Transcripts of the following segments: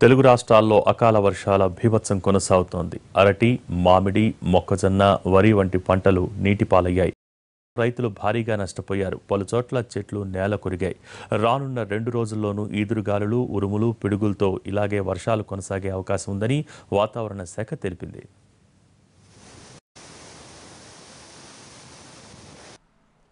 తెలుగు రాష్ట్రాల్లో అకాల వర్షాల బీభత్సం కొనసాగుతోంది. అరటి, మామిడి, మొక్కజొన్న, వరి వంటి పంటలు నీటిపాలయ్యాయి. రైతులు భారీగా నష్టపోయారు. పలుచోట్ల చెట్లు నేల కొరిగాయి. రానున్న 2 రోజుల్లోనూ ఈదురుగాలులు, ఉరుములు, పిడుగులతో ఇలాగే వర్షాలు కొనసాగే అవకాశం ఉందని వాతావరణ శాఖ తెలిపింది.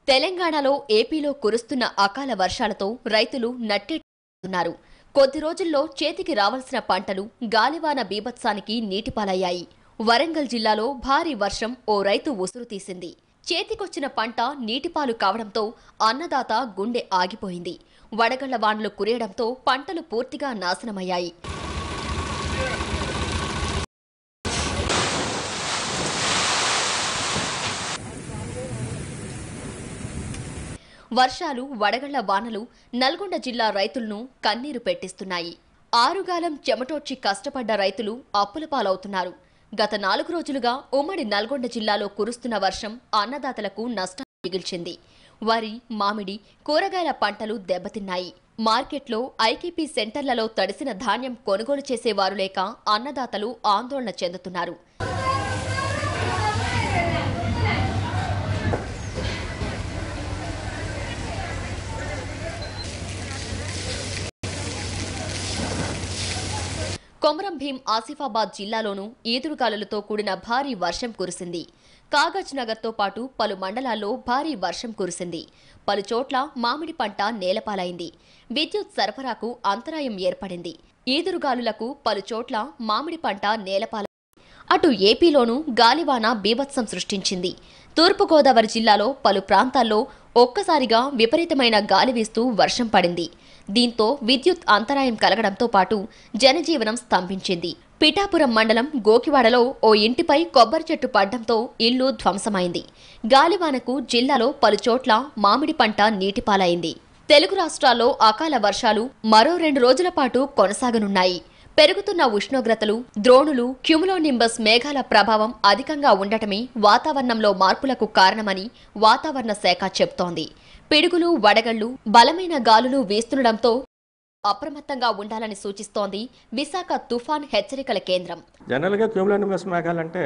తెలంగాణలో, ఏపీలో కురుస్తున్న అకాల వర్షాలతో రైతులు నట్టేటున్నారు. కొద్ది రోజుల్లో చేతికి రావాల్సిన పంటలు గాలివాన బీభత్సానికి నీటిపాలయ్యాయి. వరంగల్ జిల్లాలో భారీ వర్షం ఓ రైతు ఉసురు తీసింది. చేతికొచ్చిన పంట నీటిపాలు కావడంతో అన్నదాత గుండె ఆగిపోయింది. వడగళ్ల వానలు కురియడంతో పంటలు పూర్తిగా నాశనమయ్యాయి. వర్షాలు, వడగళ్ల వానలు నల్గొండ జిల్లా రైతులను కన్నీరు పెట్టిస్తున్నాయి. ఆరుగాలం చెమటోడ్చి కష్టపడ్డ రైతులు అప్పుల పాలవుతున్నారు. గత 4 రోజులుగా ఉమ్మడి నల్గొండ జిల్లాలో కురుస్తున్న వర్షం అన్నదాతలకు నష్టాన్ని మిగిల్చింది. వరి, మామిడి, కూరగాయల పంటలు దెబ్బతిన్నాయి. మార్కెట్లో, ఐకేపీ సెంటర్లలో తడిసిన ధాన్యం కొనుగోలు చేసేవారు లేక అన్నదాతలు ఆందోళన చెందుతున్నారు. కొమరం భీం ఆసిఫాబాద్ జిల్లాలోనూ ఈదురుగాలులతో కూడిన భారీ వర్షం కురిసింది. కాగజ్ నగర్తో పాటు పలు మండలాల్లో భారీ వర్షం కురిసింది. పలుచోట్ల మామిడి పంట నేలపాలైంది. విద్యుత్ సరఫరాకు అంతరాయం ఏర్పడింది. ఈదురుగాలులకు పలుచోట్ల మామిడి పంట నేలపాలైంది. అటు ఏపీలోనూ గాలివాన బీభత్సం సృష్టించింది. తూర్పుగోదావరి జిల్లాలో పలు ప్రాంతాల్లో ఒక్కసారిగా విపరీతమైన గాలి వీస్తూ వర్షం పడింది. దీంతో విద్యుత్ అంతరాయం కలగడంతో పాటు జనజీవనం స్తంభించింది. పిఠాపురం మండలం గోకివాడలో ఓ ఇంటిపై కొబ్బరి చెట్టు పడ్డంతో ఇల్లు ధ్వంసమైంది. గాలివానకు జిల్లాలో పలుచోట్ల మామిడి పంట నీటిపాలైంది. తెలుగు రాష్ట్రాల్లో అకాల వర్షాలు మరో 2 రోజుల పాటు కొనసాగనున్నాయి. పెరుగుతున్న ఉష్ణోగ్రతలు, ద్రోణులు, క్యుములోనింబస్ మేఘాల ప్రభావం అధికంగా ఉండటమే వాతావరణంలో మార్పులకు కారణమని వాతావరణ శాఖ చెబుతోంది. పిడుగులు, వడగళ్లు, బలమైన గాలులు వీస్తుండటంతో అప్రమత్తంగా ఉండాలని సూచిస్తోంది విశాఖ తుఫాన్ హెచ్చరికల కేంద్రం. జనరల్గా క్యూములోనింబస్ మేఘాలు అంటే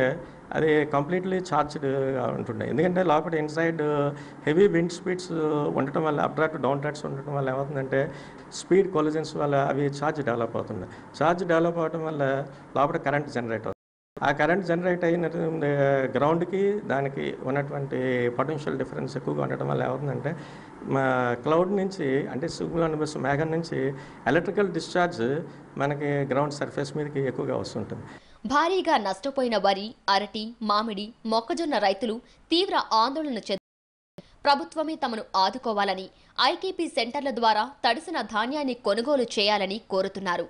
అది కంప్లీట్లీ ఛార్జ్డ్గా ఉంటుండే. ఎందుకంటే లోపల ఇన్సైడ్ హెవీ విండ్ స్పీడ్స్ ఉండటం వల్ల, అప్ డ్రాఫ్ట్ డౌన్ డ్రాఫ్ట్స్ ఉండటం వల్ల ఏమవుతుందంటే స్పీడ్ కొలిజన్స్ వల్ల అవి ఛార్జ్ డెవలప్ అవుతుంది. ఛార్జ్ డెవలప్ అవడం వల్ల లోపల కరెంట్ జనరేట్ అవుతుంది. ఆ కరెంట్ జనరేట్ అయిన గ్రౌండ్కి దానికి ఉన్నటువంటి పొటెన్షియల్ డిఫరెన్స్ ఎక్కువగా ఉండటం వల్ల ఏమవుతుందంటే క్లౌడ్ నుంచి, అంటే క్యూములోనింబస్ మేఘం నుంచి ఎలక్ట్రికల్ డిశ్చార్జ్ మనకి గ్రౌండ్ సర్ఫేస్ మీదకి ఎక్కువగా వస్తుంటుంది. భారీగా నష్టపోయిన వరి, అరటి, మామిడి, మొక్కజొన్న రైతులు తీవ్ర ఆందోళన చెందుతున్నారు. ప్రభుత్వమే తమను ఆదుకోవాలని, ఐకేపీ సెంటర్ల ద్వారా తడిసిన ధాన్యాన్ని కొనుగోలు చేయాలని కోరుతున్నారు.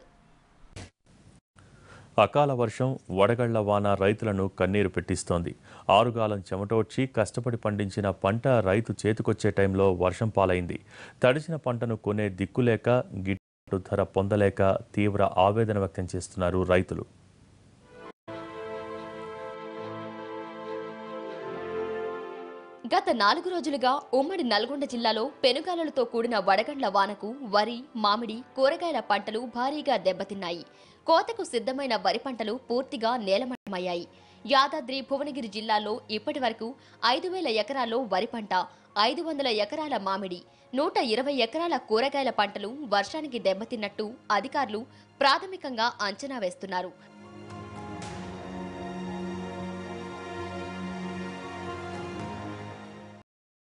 అకాల వర్షం, వడగళ్ల వాన రైతులను కన్నీరు పెట్టిస్తోంది. ఆరుగాలం చెమటోడ్చి కష్టపడి పండించిన పంట రైతు చేతికొచ్చే టైంలో వర్షం పాలైంది. తడిసిన పంటను కొనే దిక్కులేక, గిట్టుబాటు ధర పొందలేక తీవ్ర ఆవేదన వ్యక్తం చేస్తున్నారు రైతులు. గత 4 రోజులుగా ఉమ్మడి నల్గొండ జిల్లాలో పెనుగాలులతో కూడిన వడగండ్ల వానకు వరి, మామిడి, కూరగాయల పంటలు భారీగా దెబ్బతిన్నాయి. కోతకు సిద్ధమైన వరి పంటలు పూర్తిగా నేలమట్టమయ్యాయి. యాదాద్రి, భువనగిరి జిల్లాల్లో ఇప్పటి వరకు 5,000 ఎకరాల్లో వరి పంట, 500 ఎకరాల మామిడి, 120 ఎకరాల కూరగాయల పంటలు వర్షానికి దెబ్బతిన్నట్టు అధికారులు ప్రాథమికంగా అంచనా వేస్తున్నారు.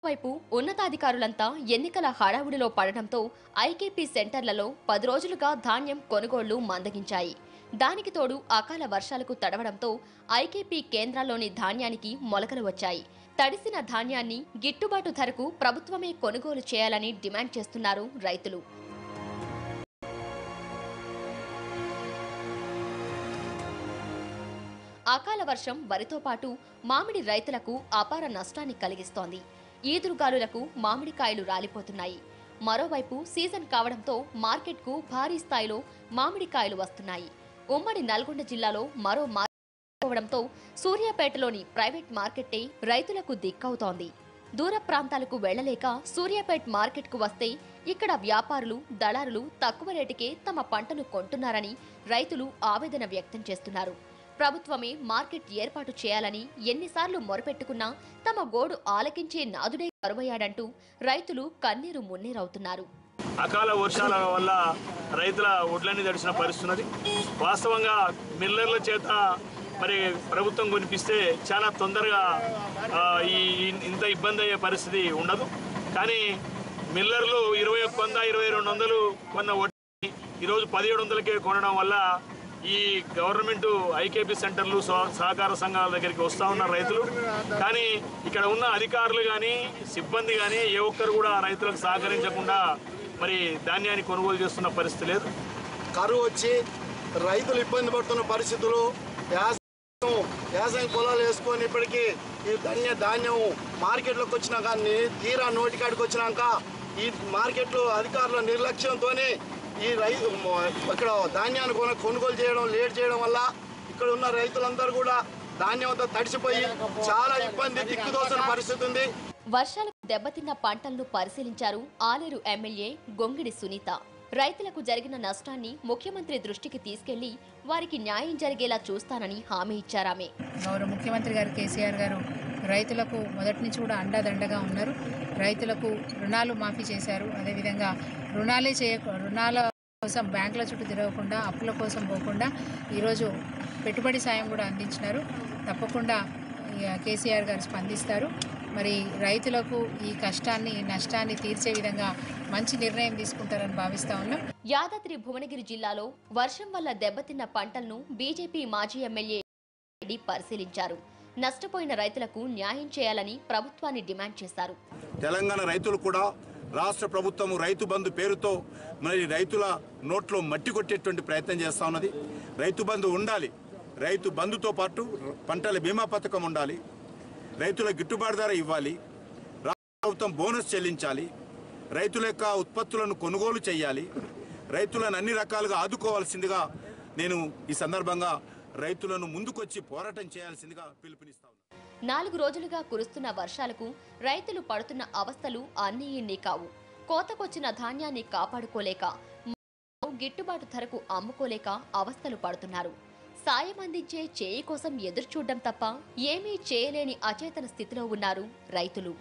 వైపు ఉన్నతాధికారులంతా ఎన్నికల హడావుడిలో పడటంతో ఐకేపీ సెంటర్లలో 10 రోజులుగా ధాన్యం కొనుగోళ్లు మందగించాయి. దానికి తోడు అకాల వర్షాలకు తడవడంతో ఐకేపీ కేంద్రాల్లోని ధాన్యానికి మొలకలు వచ్చాయి. తడిసిన ధాన్యాన్ని గిట్టుబాటు ధరకు ప్రభుత్వమే కొనుగోలు చేయాలని డిమాండ్ చేస్తున్నారు రైతులు. అకాల వర్షం వరితో పాటు మామిడి రైతులకు అపార నష్టాన్ని కలిగిస్తోంది. ఈదురుగాలులకు మామిడికాయలు రాలిపోతున్నాయి. మరోవైపు సీజన్ కావడంతో మార్కెట్కు భారీ స్థాయిలో మామిడికాయలు వస్తున్నాయి. ఉమ్మడి నల్గొండ జిల్లాలో మరో మార్కెట్ సూర్యాపేటలోని ప్రైవేట్ మార్కెట్టే రైతులకు దిక్కవుతోంది. దూర ప్రాంతాలకు వెళ్లలేక సూర్యాపేట్ మార్కెట్కు వస్తే ఇక్కడ వ్యాపారులు దళారులు తక్కువ రేటుకే తమ పంటను కొంటున్నారని రైతులు ఆవేదన వ్యక్తం చేస్తున్నారు. ప్రభుత్వమే మార్కెట్ ఏర్పాటు చేయాలని ఎన్నిసార్లు మొరపెట్టుకున్నా తమ గోడు ఆలకించే నాదుడే కరువయ్యాడంటూ రైతులు కన్నీరు మున్నీరవుతున్నారు. అకాల వర్షాల వల్ల రైతుల ఒడ్లన్నీ తడిసిన పరిస్థితున్నది. వాస్తవంగా మిల్లర్ల చేత మరి ప్రభుత్వం కొనిపిస్తే చాలా తొందరగా ఇంత ఇబ్బంది అయ్యే పరిస్థితి ఉండదు. కానీ మిల్లర్లు 2100, 2200 కొన్న వడ్డీ ఈరోజు 1700కే కొనడం వల్ల ఈ గవర్నమెంట్ ఐకేపీ సెంటర్లు సహకార సంఘాల దగ్గరికి వస్తూ ఉన్నారు రైతులు. కానీ ఇక్కడ ఉన్న అధికారులు కానీ సిబ్బంది కానీ ఏ ఒక్కరు కూడా రైతులకు సహకరించకుండా మరి ధాన్యాన్ని కొనుగోలు చేస్తున్న పరిస్థితి లేదు. కరువు వచ్చి రైతులు ఇబ్బంది పడుతున్న పరిస్థితులు, వ్యవసాయం పొలాలు వేసుకొని ఇప్పటికీ ఈ ధాన్యం మార్కెట్లోకి వచ్చినా కానీ తీరా నోటికాడికి వచ్చినాక ఈ మార్కెట్లో అధికారుల నిర్లక్ష్యంతో ఈ ఇక్కడ ధాన్యాన్ని కొనుగోలు చేయడం లేట్ చేయడం వల్ల ఇక్కడ ఉన్న రైతులందరూ కూడా ధాన్యంతో తడిసిపోయి చాలా ఇబ్బంది దిక్కుదోసిన పరిస్థితి ఉంది. వర్షాలకు దెబ్బతిన్న పంటలను పరిశీలించారు ఆలేరు ఎమ్మెల్యే గొంగిడి సునీత. రైతులకు జరిగిన నష్టాన్ని ముఖ్యమంత్రి దృష్టికి తీసుకెళ్లి వారికి న్యాయం జరిగేలా చూస్తానని హామీ ఇచ్చారామె. గౌరవ ముఖ్యమంత్రి గారు కేసీఆర్ గారు రైతులకు మొదటి నుంచి కూడా అండదండగా ఉన్నారు. రైతులకు రుణాలు మాఫీ చేశారు. అదేవిధంగా రుణాల కోసం బ్యాంకుల చుట్టూ తిరగకుండా అప్పుల కోసం పోకుండా ఈరోజు పెట్టుబడి సాయం కూడా అందించినారు. తప్పకుండా కేసీఆర్ గారు స్పందిస్తారు. మరి రైతులకు ఈ కష్టాన్ని నష్టాన్ని తీర్చే విధంగా మంచి నిర్ణయం తీసుకుంటారని భావిస్తా ఉన్నాం. యాదాద్రి భువనగిరి జిల్లాలో వర్షం వల్ల దెబ్బతిన్న పంటలను బీజేపీ మాజీ ఎమ్మెల్యే పరిశీలించారు. నష్టపోయిన రైతులకు న్యాయం చేయాలని ప్రభుత్వాన్ని డిమాండ్ చేశారు. తెలంగాణ రైతులు కూడా రాష్ట్ర ప్రభుత్వం రైతు బంధు పేరుతో మరి రైతుల నోట్లో మట్టి కొట్టేటువంటి ప్రయత్నం చేస్తూ ఉన్నది. రైతు బంధు ఉండాలి. రైతు బంధుతో పాటు పంటల బీమా పథకం ఉండాలి. రైతుల గిట్టుబాటు ధర ఇవ్వాలి. రాష్ట్ర ప్రభుత్వం బోనస్ చెల్లించాలి. రైతుల యొక్క ఉత్పత్తులను కొనుగోలు చేయాలి. రైతులను అన్ని రకాలుగా ఆదుకోవాల్సిందిగా నేను ఈ సందర్భంగా రైతులను ముందుకొచ్చి పోరాటం చేయాల్సిందిగా పిలుపునిస్తా ఉన్నాను. 4 రోజులుగా కురుస్తున్న వర్షాలకు రైతులు పడుతున్న అవస్థలు అన్నీ ఇన్ని కావు. కోతకొచ్చిన ధాన్యాన్ని కాపాడుకోలేక, గిట్టుబాటు ధరకు అమ్ముకోలేక అవస్థలు పడుతున్నారు. సాయం అందించే చేయి కోసం ఎదురుచూడడం తప్ప ఏమీ చేయలేని అచేతన స్థితిలో ఉన్నారు రైతులు.